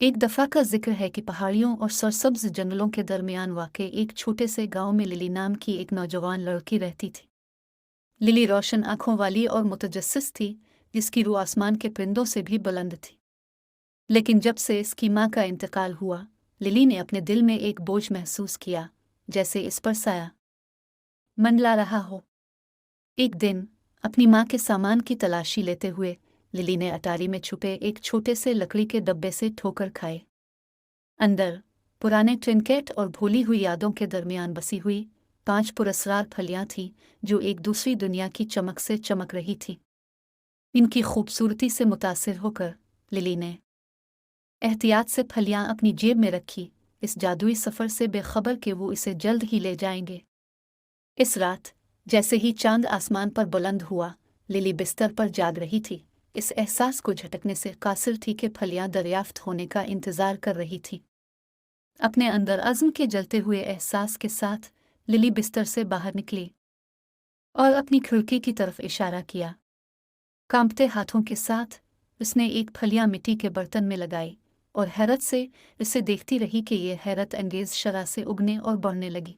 एक दफ़ा का जिक्र है कि पहाड़ियों और सरसब्ज जंगलों के दरमियान वाक़े एक छोटे से गांव में लिली नाम की एक नौजवान लड़की रहती थी। लिली रोशन आंखों वाली और मुतजस्सिस थी, जिसकी रूह आसमान के परिंदों से भी बुलंद थी। लेकिन जब से इसकी माँ का इंतकाल हुआ, लिली ने अपने दिल में एक बोझ महसूस किया, जैसे इस पर साया मंडला रहा हो। एक दिन अपनी माँ के सामान की तलाशी लेते हुए लिली ने अटारी में छुपे एक छोटे से लकड़ी के डब्बे से ठोकर खाए। अंदर पुराने ट्रिनकेट और भूली हुई यादों के दरमियान बसी हुई 5 पुरस्कार फलियां थीं, जो एक दूसरी दुनिया की चमक से चमक रही थी। इनकी खूबसूरती से मुतासिर होकर लिली ने एहतियात से फलियां अपनी जेब में रखी, इस जादुई सफ़र से बेखबर कि वो इसे जल्द ही ले जाएंगे। इस रात जैसे ही चांद आसमान पर बुलंद हुआ, लिली बिस्तर पर जाग रही थी। इस एहसास को झटकने से कासिर थी कि फलियां दरियाफ्त होने का इंतज़ार कर रही थी। अपने अंदर अज़्म के जलते हुए एहसास के साथ लिली बिस्तर से बाहर निकली और अपनी खिड़की की तरफ इशारा किया। कांपते हाथों के साथ उसने एक फलियां मिट्टी के बर्तन में लगाई और हैरत से इसे देखती रही कि ये हैरत अंगेज शरह से उगने और बढ़ने लगी।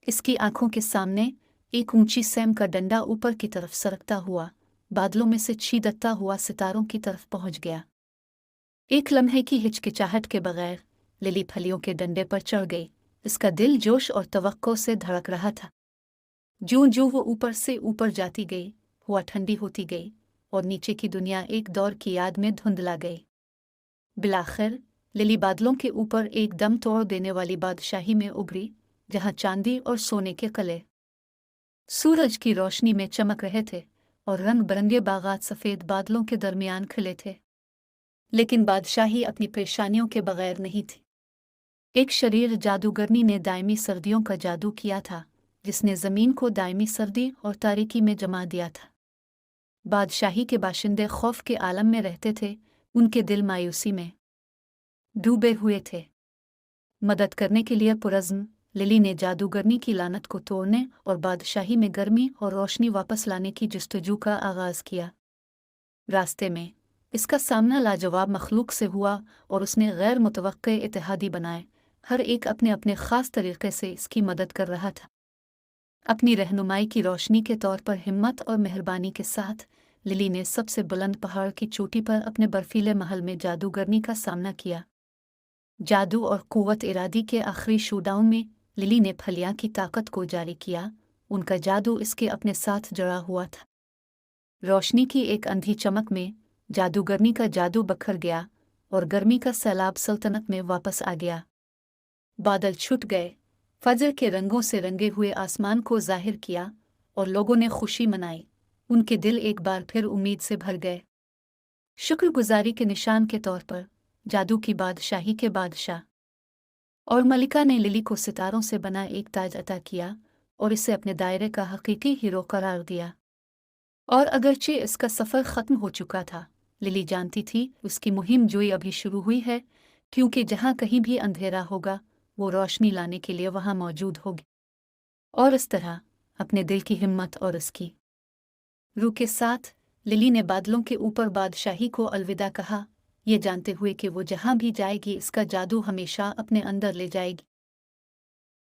इसकी आंखों के सामने एक ऊंची सैम का डंडा ऊपर की तरफ सरकता हुआ बादलों में से छीदकता हुआ सितारों की तरफ पहुंच गया। एक लम्हे की हिचकिचाहट के बगैर लिली फलियों के डंडे पर चढ़ गई। इसका दिल जोश और तवक्को से धड़क रहा था। ज्यों-ज्यों वो ऊपर से ऊपर जाती गई, हवा ठंडी होती गई और नीचे की दुनिया एक दौर की याद में धुंधला गई। बिलाखिर लिली बादलों के ऊपर एक दम तोड़ देने वाली बादशाही में उभरी, जहां चांदी और सोने के कले सूरज की रोशनी में चमक रहे थे और रंग बिरंगे बागात सफ़ेद बादलों के दरमियान खिले थे। लेकिन बादशाही अपनी परेशानियों के बगैर नहीं थी। एक शरीर जादूगरनी ने दायमी सर्दियों का जादू किया था, जिसने ज़मीन को दायमी सर्दी और तारीकी में जमा दिया था। बादशाही के बाशिंदे खौफ के आलम में रहते थे, उनके दिल मायूसी में डूबे हुए थे। मदद करने के लिए पुरज़्म लिली ने जादूगरनी की लानत को तोड़ने और बादशाही में गर्मी और रोशनी वापस लाने की जस्तजू का आगाज़ किया। रास्ते में इसका सामना लाजवाब मखलूक से हुआ और उसने गैर मुतवक्के इत्तेहादी बनाए। हर एक अपने अपने ख़ास तरीक़े से इसकी मदद कर रहा था। अपनी रहनुमाई की रोशनी के तौर पर हिम्मत और मेहरबानी के साथ लिली ने सबसे बुलंद पहाड़ की चोटी पर अपने बर्फीले महल में जादूगरनी का सामना किया। जादू और कुव्वत इरादी के आखिरी शोडाउन में लिली ने फलियां की ताकत को जारी किया। उनका जादू इसके अपने साथ जुड़ा हुआ था। रोशनी की एक अंधी चमक में जादूगरनी का जादू बखर गया और गर्मी का सैलाब सल्तनत में वापस आ गया। बादल छुट गए, फजर के रंगों से रंगे हुए आसमान को जाहिर किया और लोगों ने खुशी मनाई। उनके दिल एक बार फिर उम्मीद से भर गए। शुक्रगुजारी के निशान के तौर पर जादू की बादशाही के बादशाह और मलिका ने लिली को सितारों से बना एक ताज अता किया और इसे अपने दायरे का हकीकी हीरो करार दिया। और अगरचे इसका सफ़र ख़त्म हो चुका था, लिली जानती थी उसकी मुहिम जोई अभी शुरू हुई है, क्योंकि जहाँ कहीं भी अंधेरा होगा वो रोशनी लाने के लिए वहाँ मौजूद होगी। और इस तरह अपने दिल की हिम्मत और उसकी रूह के साथ लिली ने बादलों के ऊपर बादशाही को अलविदा कहा, ये जानते हुए कि वो जहाँ भी जाएगी इसका जादू हमेशा अपने अंदर ले जाएगी।